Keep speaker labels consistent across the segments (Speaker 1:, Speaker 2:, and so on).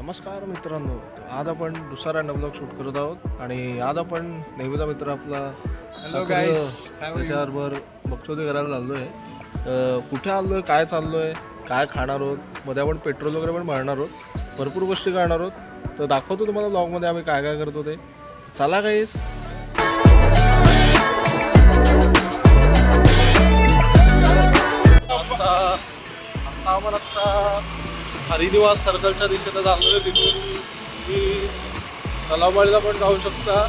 Speaker 1: नमस्कार मित्रांनो, आज आपण दुसरा ब्लॉग शूट करत आहोत आणि आज आपण नेहमीचा मित्र आपला
Speaker 2: हॅलो गाईस,
Speaker 1: त्याच्याबरोबर बक्षोदी करायला चाललो आहे. कुठे आलो आहे, काय चाललो आहे, काय खाणार आहोत, मध्ये आपण पेट्रोल वगैरे पण भरणार आहोत, भरपूर गोष्टी करणार आहोत. तर दाखवतो तुम्हाला ब्लॉगमध्ये आम्ही काय काय करतो ते. चला गाईस. आपण आता हरिनिवास सर्कलच्या दिशेनं चाललो आहे. तिथून तुम्ही तलावबाळीला पण जाऊ शकता,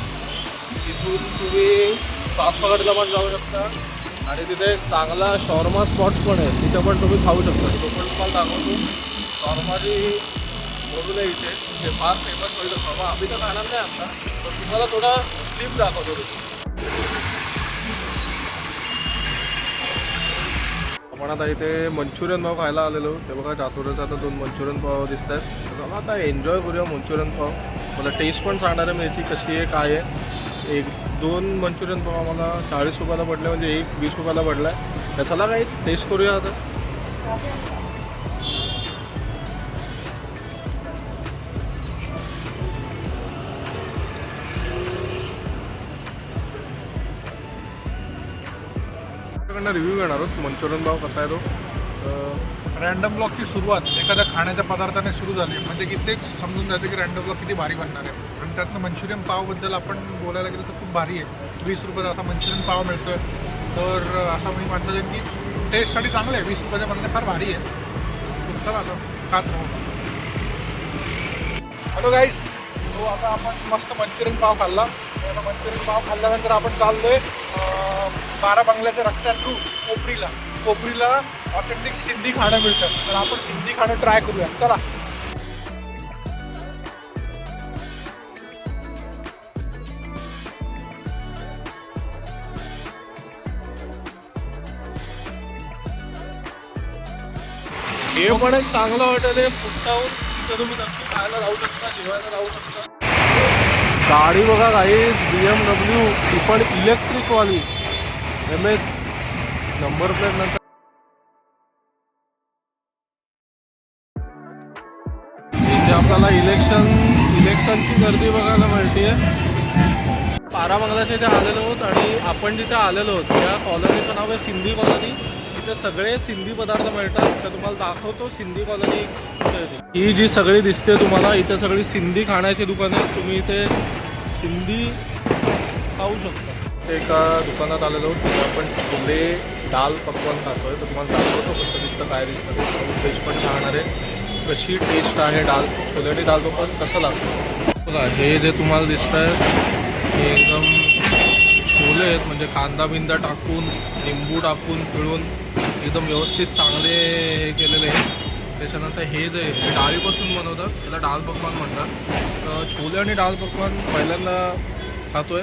Speaker 1: तिथून तुम्ही पाचपगडला पण जाऊ शकता आणि तिथे एक चांगला शॉर्मा स्पॉट पण आहे, तिथे पण तुम्ही खाऊ शकता. तो पण तुम्हाला दाखवतो. शॉर्माची बोलू आहे इथे, ते फार फेमस मिळतं शॉर्मा. आम्ही तर खाणार नाही आता, पण तुम्हाला थोडा क्लिप दाखवतो. आपण आता इथे मंचुरियन पाव खायला आलेलो. ते बघा, चातुर्याचा आता 2 मंचुरियन पाव दिसत आहेत. चला आता एन्जॉय करूया मंचुरियन पाव. मला टेस्ट पण सांगणार आहे याची कशी आहे, काय आहे. 2 मंचुरियन पाव आम्हाला 40 रुपयाला पडले, म्हणजे एक 20 रुपयाला पडला आहे. तर चला काहीच टेस्ट करूया आता. रिव्ह्यू घेणार आहोत मंचुरियन पाव कसा आहे तो.
Speaker 2: रॅन्डम ब्लॉगची सुरुवात एखाद्या खाण्याच्या पदार्थाने सुरू झाली म्हणजे की तेच समजून जाते की रॅन्डम ब्लॉग किती भारी बनणार आहे. आणि त्यातनं मंचुरियन पावबद्दल आपण बोलायला गेलं तर खूप भारी आहे. 20 रुपयाचा असा मंचुरियन पाव मिळतो आहे, तर असं मी म्हटलं जाईल की टेस्टसाठी चांगलं आहे. 20 रुपयाच्या मध्ये फार भारी आहे. चला आता खात राहू. हॅलो गाईस, तो आता आपण मस्त मंचुरियन पाव खाल्ला. मंचुरियन पाव खाल्ल्यानंतर आपण चाललोय बारा बंगल्याच्या रस्त्यात थ्रू कोपरीला ऑथेंटिक सिंधी खाणं मिळतं. तर आपण सिंधी खाणं ट्राय करूया. चला.
Speaker 1: हे पण एक चांगलं हॉटेल आहे, फुटटाऊन. तिथे तुम्ही नक्की खायला जाऊ शकता, जेवायला जाऊ शकता. गाडी बघा गाईस, BMW, ती पण इलेक्ट्रिकवाली. MS नंबर प्लेट नंतर इथे आपल्याला इलेक्शनची गर्दी बघायला मिळते. बारा बंगल्याच्या इथे आलेलो आहोत आणि आपण जिथे आलेलो आहोत त्या कॉलनीचं नाव आहे सिंधी कॉलनी. इथे सगळे सिंधी पदार्थ मिळतात. तर तुम्हाला दाखवतो सिंधी कॉलनी. ही जी सगळी दिसते तुम्हाला, इथे सगळी सिंधी खाण्याची दुकानं आहेत. तुम्ही इथे सिंधी खाऊ शकता. एका दुकानात आलेलो आहोत, तिथे आपण छोले दाल पकवान खातोय. तर तुम्हाला दाखवतो कसं दिसतं, काय दिसतं. टेस्ट पण छान आहे, कशी टेस्ट आहे छोले आणि दाल पकवान कसं लागतं बघा. हे जे तुम्हाला दिसत आहे हे एकदम छोले आहेत, म्हणजे कांदा बिंदा टाकून, लिंबू टाकून, पिळून एकदम व्यवस्थित चांगले हे केलेले आहे. त्याच्यानंतर हे जे डाळीपासून बनवतात त्याला दाल पकवान म्हणतात. छोले आणि दाल पकवान पहिल्यांदा खातोय.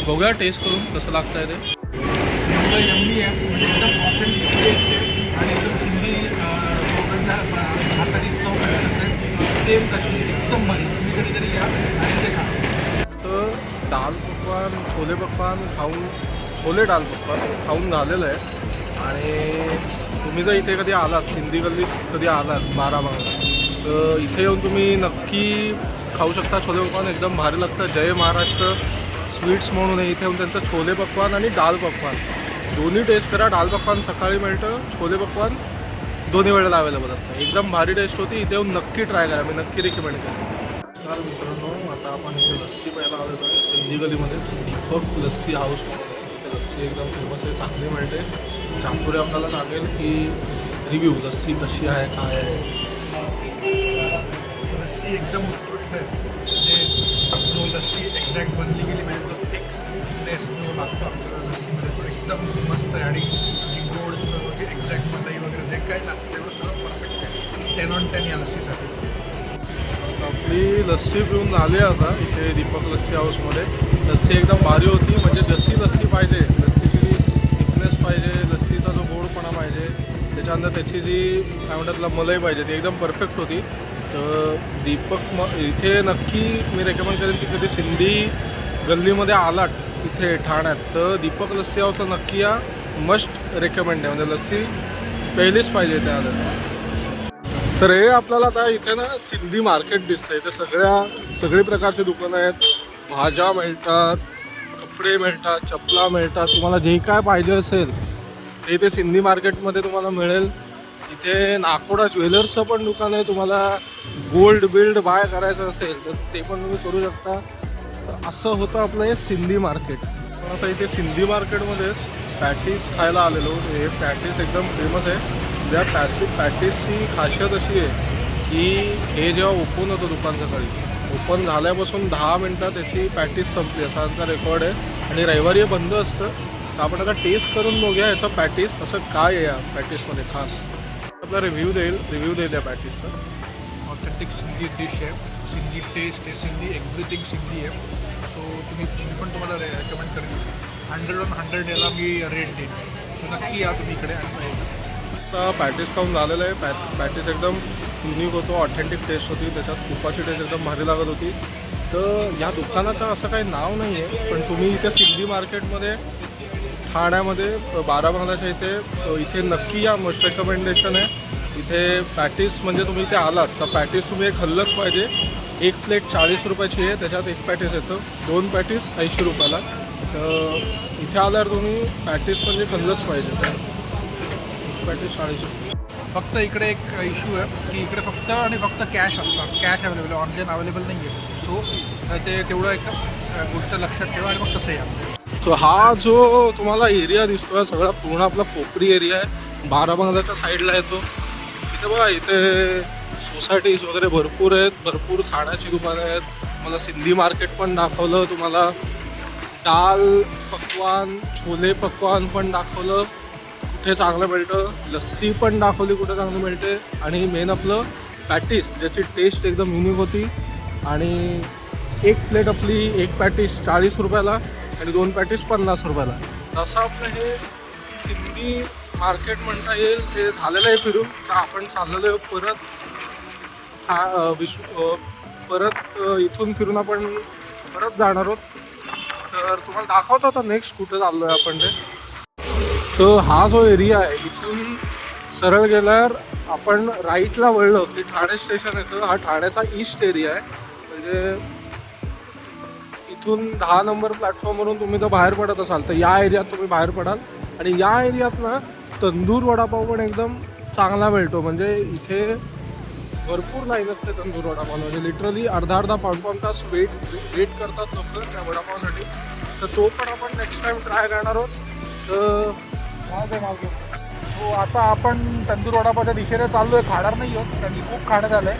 Speaker 1: बघूया टेस्ट करून कसं लागतं आहे ते.
Speaker 2: यम्मी आहे, म्हणजे एकदम ऑथेंटिक टेस्ट आहे आणि एकदम सिंधी लोकांच्या हाताची चव सेम तशी एकदम भारी. तुम्ही कधीतरी या आणि ते खा.
Speaker 1: तर दाल पकवान, छोले पकवान खाऊन, छोले दाल पकवान खाऊन झालेलं आहे. आणि तुम्ही जर इथे कधी आलात, सिंधी गल्लीत कधी आलात बारा बंगला, तर इथे येऊन तुम्ही नक्की खाऊ शकता छोले पकवान. एकदम भारी लागतं. जय महाराष्ट्र स्वीट्स म्हणून आहे, इथे येऊन त्यांचं छोले पकवान आणि दाल पकवान दोन्ही टेस्ट करा. दाल पकवान सकाळी मिळतं, छोले पकवान दोन्ही वेळेला अवेलेबल असतं. एकदम भारी टेस्ट होती. इथे येऊन नक्की ट्राय करा, मी नक्की रिकमेंड करेन. तर मित्रांनो, आता आपण इथे लस्सी प्यायला आलेलो आहे सिंधी गलीमध्ये. दीपक लस्सी हाऊस म्हणून आहे. इथे लस्सी एकदम फेमस आहे, चांगली मिळते. चापुरे आपल्याला सांगेल की रिव्ह्यू लस्सी कशी आहे, काय आहे.
Speaker 2: लस्सी एकदम उत्कृष्ट आहे. म्हणजे जो लस्सी एक्झॅक्ट बनली गेली म्हणजे तो थिक टेस्ट जो लागतो आपल्याला लस्सीमध्ये तो एकदम मस्त आहे. आणि गोडचं वगैरे एक्झॅक्ट मलाई वगैरे जे काय लागतं ते सगळं परफेक्ट आहे. 10 on 10 या लस्सीसाठी.
Speaker 1: आपली लस्सी पिऊन झाली आता इथे दीपक लस्सी हाऊसमध्ये. लस्सी एकदम भारी होती, म्हणजे जशी लस्सी पाहिजे, लस्सीची जी थिकनेस पाहिजे, लस्सीचा जो गोडपणा पाहिजे, त्याच्यानंतर त्याची जी काय म्हणतात मलाई पाहिजे, ती एकदम परफेक्ट होती. तर दीपक इथे नक्की मी रेकमेंड करेन की कधी सिंधी गल्लीमध्ये आलात इथे ठाण्यात तर दीपक लस्सी हाऊसला नक्की या. मस्ट रेकमेंड आहे, म्हणजे लस्सी पहिलीच पाहिजे त्या आलं. तर हे आपल्याला आता इथे ना सिंधी मार्केट दिसतंय. इथे सगळी प्रकारचे दुकानं आहेत. भाज्या मिळतात, कपडे मिळतात, चपला मिळतात. तुम्हाला जे काय पाहिजे असेल ते इथे सिंधी मार्केटमध्ये तुम्हाला मिळेल. इथे नाकोडा ज्वेलर्सचं पण दुकान आहे. तुम्हाला गोल्ड बिल्ड बाय करायचं असेल तर ते पण तुम्ही करू शकता. तर असं होतं आपलं हे सिंधी मार्केट. पण आता इथे सिंधी मार्केटमध्येच पॅटीस खायला आलेलो. हे पॅटीस एकदम फेमस आहे. त्या पॅटीसची खासियत अशी आहे की हे जेव्हा ओपन होतं दुकान सकाळी, ओपन झाल्यापासून 10 मिनटात त्याची पॅटीस संपली असा आमचा रेकॉर्ड आहे. आणि रविवारी हे बंद असतं. तर आपण आता टेस्ट करून बघूया याचा पॅटीस असं काय आहे या पॅटीसमध्ये खास. आपला रिव्ह्यू देईल या पॅटीसचा.
Speaker 2: ऑथेंटिक सिंधी डिश आहे, सिंधी टेस्ट आहे, सिंधी एव्हरीथिंग सिंधी आहे. सो तुम्ही पण तुम्हाला रेकमेंड करेन. 100 on 100 याला मी रेट देईन. सो नक्की या तुम्ही इकडे. आणि
Speaker 1: आता पॅटीस खाऊन झालेलं आहे. पॅटीस एकदम युनिक होतो, ऑथेंटिक टेस्ट होती. त्याच्यात तुपाची टेस्ट एकदम भारी लागत होती. तर या दुकानाचं असं काही नाव नाही आहे, पण तुम्ही इथे सिंधी मार्केटमध्ये ठाण्यामध्ये बारामंगलाच्या इथे नक्की या. मस्ट रेकमेंडेशन आहे. इथे पॅटीस म्हणजे तुम्ही इथे आलात तर पॅटीस तुम्ही एक खाल्लंच पाहिजे. एक प्लेट 40 रुपयाची आहे. त्याच्यात एक पॅटीस येतं. 2 पॅटीस 80 रुपयाला. तर इथे आल्यावर तुम्ही पॅटीस म्हणजे खाल्लंच पाहिजे. पॅटीस 40 रुपये.
Speaker 2: फक्त इकडे एक इश्यू आहे की इकडे फक्त कॅश असतात. कॅश अवेलेबल, ऑनलाईन अवेलेबल नाही आहे. सो ते तेवढं एक गोष्ट लक्षात ठेवा आणि मग तसं या.
Speaker 1: सो हा जो तुम्हाला एरिया दिसतो सगळा पूर्ण आपला कोपरी एरिया आहे. बारामंगलाच्या साईडला येतो. इथे बघा, इथे सोसायटीज वगैरे भरपूर आहेत. भरपूर खाण्याची दुकानं आहेत. मला सिंधी मार्केट पण दाखवलं. तुम्हाला दाल पकवान, छोले पकवान पण दाखवलं कुठे चांगलं मिळतं. लस्सी पण दाखवली कुठे चांगलं मिळते. आणि मेन आपलं पॅटीस ज्याची टेस्ट एकदम युनिक होती. आणि एक प्लेट आपली एक पॅटीस 40 रुपयाला आणि 2 पॅटीस 50 रुपयाला. तसं आपलं हे सिंधी मार्केट म्हणता येईल. ते झालेलं आहे फिरून. तर आपण चाललेलो परत परत इथून फिरून आपण परत जाणार आहोत. तर तुम्हाला दाखवतो आता नेक्स्ट कुठं चाललो आहे आपण ते. तर हा जो एरिया आहे इथून सरळ गेल्यावर आपण राईटला वळलं की ठाणे स्टेशन येतं. हा ठाण्याचा ईस्ट एरिया आहे. म्हणजे इथून 10 नंबर प्लॅटफॉर्मवरून तुम्ही जर बाहेर पडत असाल तर या एरियात तुम्ही बाहेर पडाल. आणि या एरियात ना तंदूर वडापाव पण एकदम चांगला मिळतो. म्हणजे इथे भरपूर लाईन असते तंदूर वडापाव. म्हणजे लिटरली अर्धा पाऊण तास वेट करतात लोक त्या वडापावसाठी. तर तो पण आपण नेक्स्ट टाईम ट्राय करणार आहोत. तर
Speaker 2: हो, आता आपण तंदूर वडापावच्या दिशेने चाललो आहे. खाणार नाही आहोत कारण खूप खाणं झालं आहे.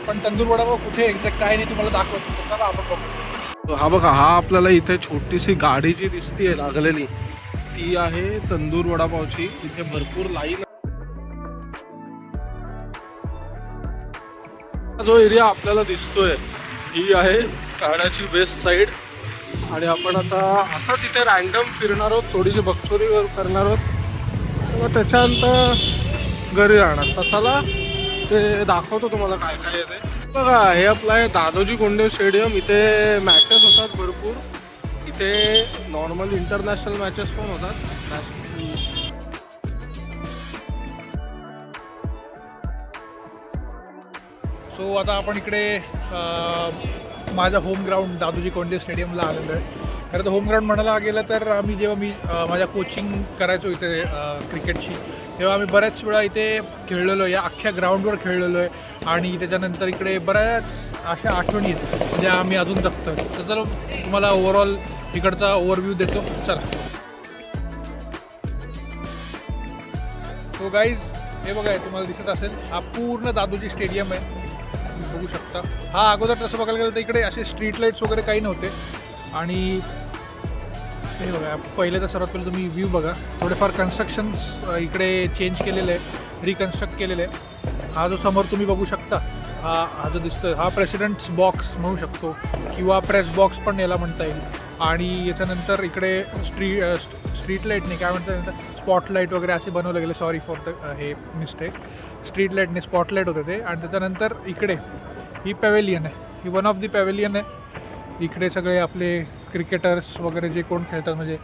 Speaker 2: पण तंदूर वडापाव कुठे एक्झॅक्ट काय नाही तुम्हाला दाखवतो. चला आपण बघू.
Speaker 1: हा बघा, हा आपल्याला इथे छोटीशी गाडी जी दिसतीये लागलेली ती आहे तंदूर वडापावची. इथे भरपूर लाईन. जो एरिया आपल्याला दिसतोय ही आहे ठाण्याची वेस्ट साईड. आणि आपण आता असंच इथे रँडम फिरणार आहोत. थोडीशी बकचोरी करणार आहोत. मग त्याच्यानंतर घरी जाणार. तर चला ते दाखवतो तुम्हाला काय काय येते. बघा, हे आपलं आहे दादोजी कोंडदेव स्टेडियम. इथे मॅचेस होतात भरपूर. इथे नॉर्मल इंटरनॅशनल मॅचेस पण होतात.
Speaker 2: सो आता आपण इकडे माझा होम ग्राउंड दादोजी कोंडदेव स्टेडियमला आलेलो आहे. खरं तर होम ग्राउंड म्हणायला गेलं तर जेव्हा मी माझ्या कोचिंग करायचो इथे क्रिकेटची, तेव्हा आम्ही बऱ्याच वेळा इथे खेळलेलो आहे. या अख्ख्या ग्राउंडवर खेळलेलो आहे. आणि त्याच्यानंतर इकडे बऱ्याच अशा आठवणी आहेत ज्या आम्ही अजून जगतो आहे. तर चला तुम्हाला ओव्हरऑल इकडचा ओव्हरव्ह्यू देतो. चला. सो गाईज, हे बघा, तुम्हाला दिसत असेल हा पूर्ण दादोजी स्टेडियम आहे. तुम्ही बघू शकता. हा अगोदर तसं बघायला गेलं तर इकडे असे स्ट्रीट लाईट्स वगैरे काही नव्हते. आणि हे बघा, पहिले तर सर्वात पहिले तुम्ही व्ह्यू बघा. थोडेफार कन्स्ट्रक्शन्स इकडे चेंज केलेले आहे, रिकन्स्ट्रक्ट केलेले आहे. हा जो समोर तुम्ही बघू शकता, हा जो दिसतोय हा प्रेसिडेंट्स बॉक्स म्हणू शकतो किंवा प्रेस बॉक्स पण याला म्हणता येईल. आणि याच्यानंतर इकडे स्ट्रीट लाईट नाही, काय म्हणतात, स्पॉटलाईट वगैरे असे बनवले गेले. सॉरी फॉर द हे मिस्टेक. स्ट्रीट लाईटने स्पॉटलाईट होते ते. आणि त्याच्यानंतर इकडे ही पॅव्हेलियन आहे. ही वन ऑफ दी पॅव्हेलियन आहे. इकडे सगळे आपले क्रिकेटर्स वगैरे जे कोण खेळतात, म्हणजे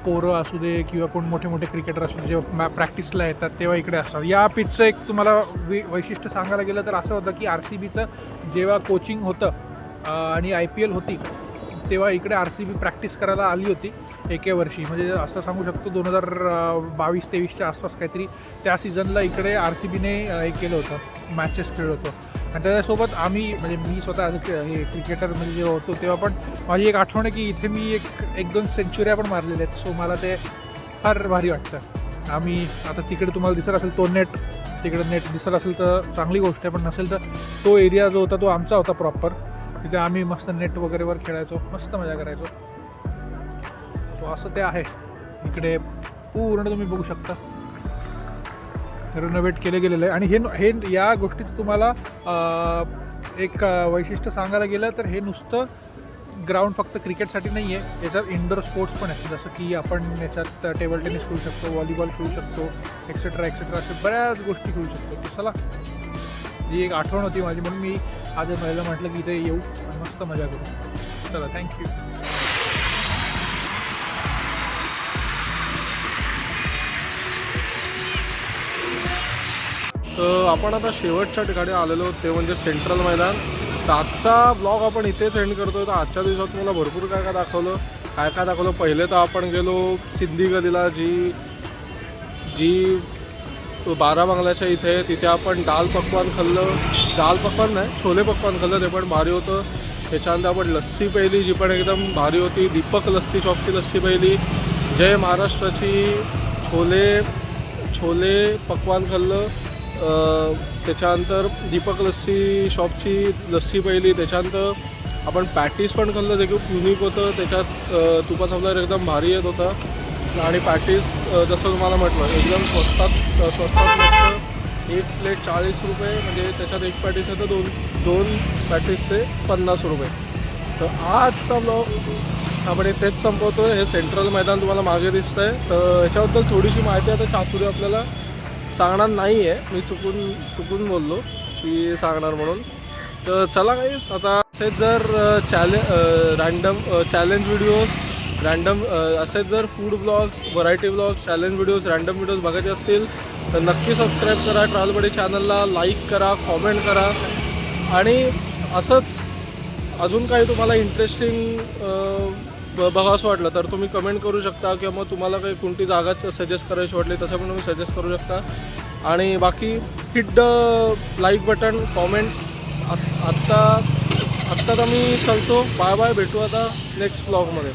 Speaker 2: पोरं असू दे किंवा कोण मोठे मोठे क्रिकेटर असू दे जेव्हा प्रॅक्टिसला येतात तेव्हा इकडे असतात. या पिचचं एक तुम्हाला वैशिष्ट्य सांगायला गेलं तर असं होतं की RCBचं जेव्हा कोचिंग होतं आणि IPL होती तेव्हा इकडे RCB प्रॅक्टिस करायला आली होती एके वर्षी. म्हणजे असं सांगू शकतो 2022-23च्या आसपास काहीतरी त्या सीझनला इकडे RCBने हे केलं होतं, मॅचेस खेळलो होतो. आणि त्याच्यासोबत आम्ही म्हणजे मी स्वतः ॲज अ हे क्रिकेटर म्हणजे जेव्हा होतो तेव्हा पण माझी एक आठवण आहे की इथे मी एक दोन सेंचुऱ्या पण मारलेल्या आहेत. सो मला ते फार भारी वाटतं. आम्ही आता तिकडे तुम्हाला दिसत असेल तो नेट, तिकडे नेट दिसत असेल तर चांगली गोष्ट आहे, पण नसेल तर तो एरिया जो होता तो आमचा होता प्रॉपर. तिथे आम्ही मस्त नेट वगैरेवर खेळायचो, मस्त मजा करायचो. सो असं ते आहे इकडे पूर्ण तुम्ही बघू शकता रिनोव्हेट केले गेलेलं आहे. आणि हे या गोष्टीत तुम्हाला एक वैशिष्ट्य सांगायला गेलं तर हे नुसतं ग्राउंड फक्त क्रिकेटसाठी नाही आहे, याच्यात इंडोर स्पोर्ट्स पण आहेत. जसं की आपण याच्यात टेबल टेनिस खेळू शकतो, व्हॉलीबॉल खेळू शकतो, एक्सेट्रा अशा बऱ्याच गोष्टी खेळू शकतो. तर चला ही एक आठवण होती माझी म्हणून मी आज महिला म्हटलं की इथे येऊ आणि मस्त मजा करू. चला थँक्यू.
Speaker 1: तर आपण आता शेवटच्या ठिकाणी आलेलो आहोत ते म्हणजे सेंट्रल मैदान. तर आजचा ब्लॉग आपण इथेच एंड करतो. तर आजच्या दिवसात तुम्हाला भरपूर काय दाखवलं. पहिले तर आपण गेलो सिंधी गलीला जी 12 बंगल्याच्या इथे. तिथे आपण दाल पकवान नाही छोले पकवान खाल्लं, ते पण भारी होतं. त्याच्यानंतर आपण लस्सी पहिली जी पण एकदम भारी होती. दीपक लस्सी शॉपची लस्सी पहिली. जय महाराष्ट्राची छोले पकवान खाल्लं. त्याच्यानंतर दीपक लस्सी शॉपची लस्सी पहिली. त्याच्यानंतर आपण पॅटीस पण खाल्लं, जे खूप युनिक होतं. त्याच्यात तुपाचा फ्लेवर एकदम भारी येत होता. आणि पॅटीस जसं तुम्हाला म्हटलं एकदम स्वस्तात मस्त. एक प्लेट 40 रुपये, म्हणजे त्याच्यात एक पॅटीस आहे तर दोन पॅटीसचे 50 रुपये. तर आजचा ब्लॉग आपण इथेच संपवतो. हे सेंट्रल मैदान तुम्हाला मागे दिसतं आहे. तर याच्याबद्दल थोडीशी माहिती आता चातुरी आपल्याला सांगणार नाही आहे, मी चुकून बोललो की सांगणार म्हणून. तर चला गाईस, आता असेच जर चॅलेंज व्हिडिओज असेच जर food blogs, variety blogs, challenge videos, random videos बघायचे असतील तर नक्की सबस्क्राईब करा ट्रॅव्हल बडी चॅनलला, लाईक करा, कॉमेंट करा. आणि असंच अजून काही तुम्हाला इंटरेस्टिंग बघावंसं वाटलं तर तुम्ही कमेंट करू शकता, किंवा मग तुम्हाला काही कोणती जागा सजेस्ट करायची वाटली तसं पण तुम्ही सजेस्ट करू शकता. आणि बाकी hit the like button, comment. आत्ता तर मी चलतो. बाय बाय, भेटू आता नेक्स्ट ब्लॉगमध्ये.